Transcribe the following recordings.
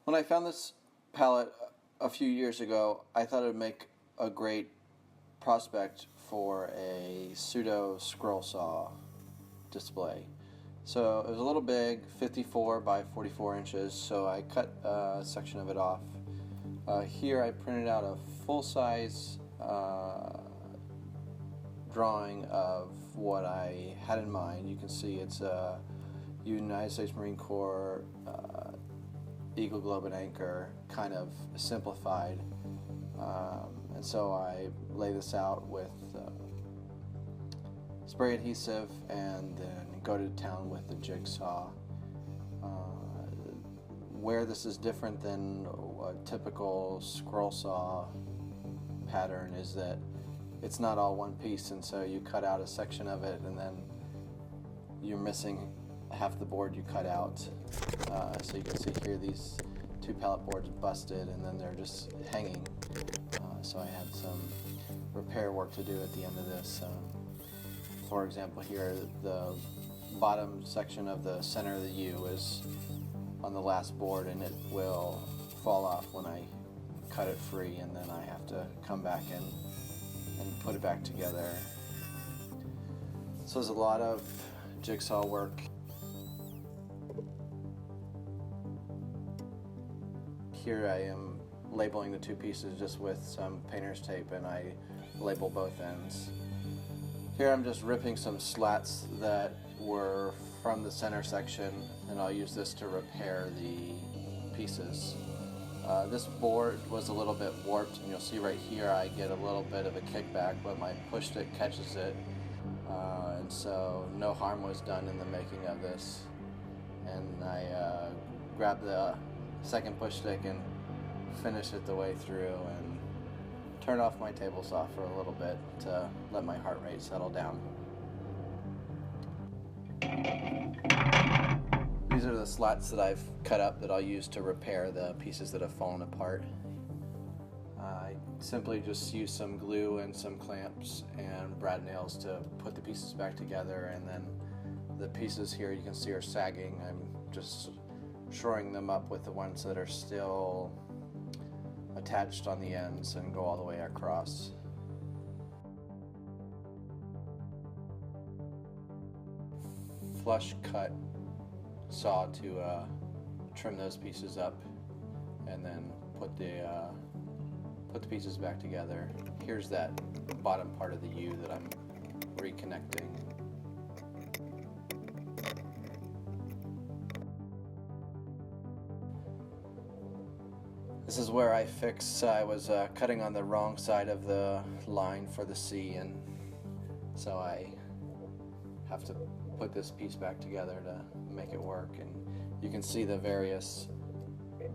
When I found this pallet a few years ago, I thought it would make a great prospect for a pseudo-scroll saw display. So it was a little big, 54 by 44 inches, so I cut a section of it off. Here I printed out a full-size drawing of what I had in mind. You can see it's a United States Marine Corps Eagle, Globe, and Anchor, kind of simplified. And so I lay this out with spray adhesive and then go to town with the jigsaw. Where this is different than a typical scroll saw pattern is that it's not all one piece, and so you cut out a section of it and then you're missing half the board you cut out. So you can see here these two pallet boards busted and then they're just hanging. So I had some repair work to do at the end of this. For example, here the bottom section of the center of the U is on the last board and it will fall off when I cut it free, and then I have to come back and put it back together. So there's a lot of jigsaw work. Here I am labeling the two pieces just with some painter's tape, and I label both ends. Here I'm just ripping some slats that were from the center section, and I'll use this to repair the pieces. This board was a little bit warped, and you'll see right here I get a little bit of a kickback, but my push stick catches it, and so no harm was done in the making of this. And I grabbed the second push stick and finish it the way through and turn off my table saw for a little bit to let my heart rate settle down. These are the slats that I've cut up that I'll use to repair the pieces that have fallen apart. I simply just use some glue and some clamps and brad nails to put the pieces back together, and then the pieces here you can see are sagging. I'm just shoring them up with the ones that are still attached on the ends and go all the way across. Flush cut saw to trim those pieces up and then put the pieces back together. Here's that bottom part of the U that I'm reconnecting. This is where I fix. I was cutting on the wrong side of the line for the C, and so I have to put this piece back together to make it work. And you can see the various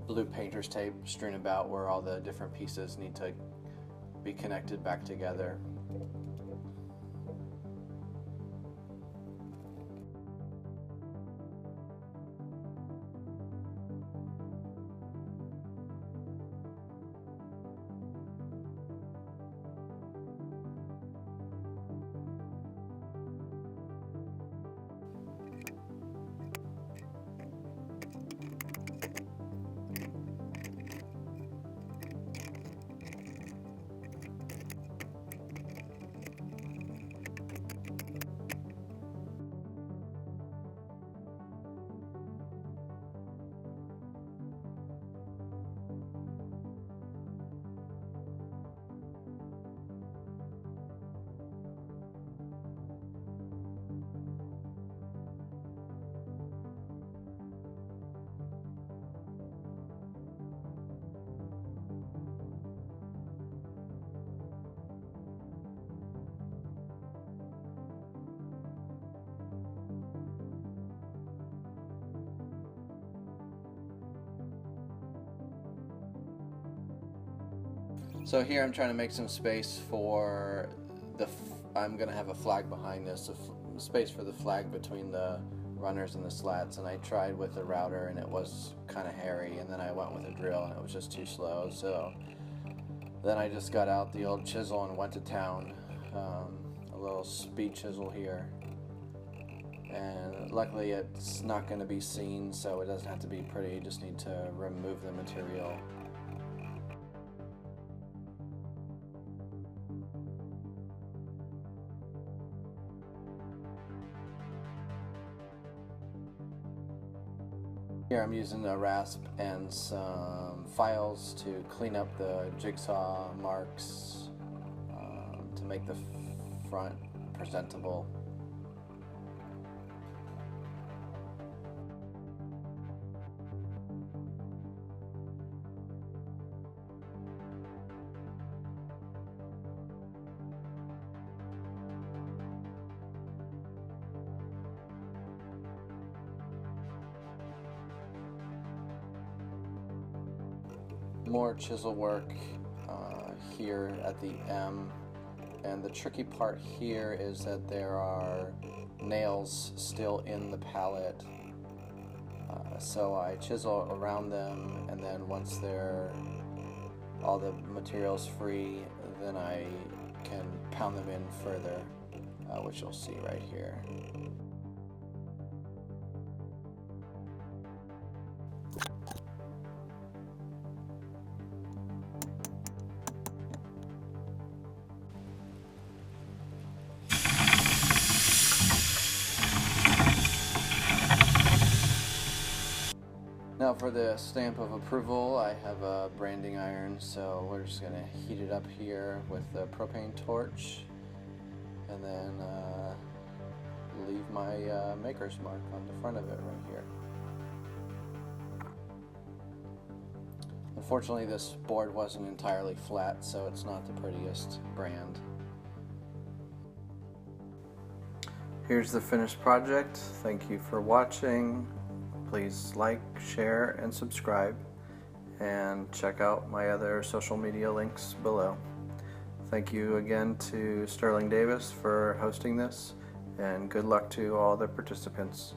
blue painter's tape strewn about where all the different pieces need to be connected back together. So here I'm trying to make some space for I'm going to have a flag behind this, space for the flag between the runners and the slats, and I tried with a router and it was kind of hairy, and then I went with a drill and it was just too slow. So then I just got out the old chisel and went to town, a little speed chisel here, And luckily it's not going to be seen, so it doesn't have to be pretty. You just need to remove the material. Here I'm using a rasp and some files to clean up the jigsaw marks to make the front presentable. More chisel work here at the M, and the tricky part here is that there are nails still in the pallet, so I chisel around them, and then once all the material's free, then I can pound them in further, which you'll see right here. Now for the stamp of approval, I have a branding iron, so we're just going to heat it up here with the propane torch, and then leave my maker's mark on the front of it right here. Unfortunately, this board wasn't entirely flat, so it's not the prettiest brand. Here's the finished project. Thank you for watching. Please like, share, and subscribe, and check out my other social media links below. Thank you again to Sterling Davis for hosting this, and good luck to all the participants.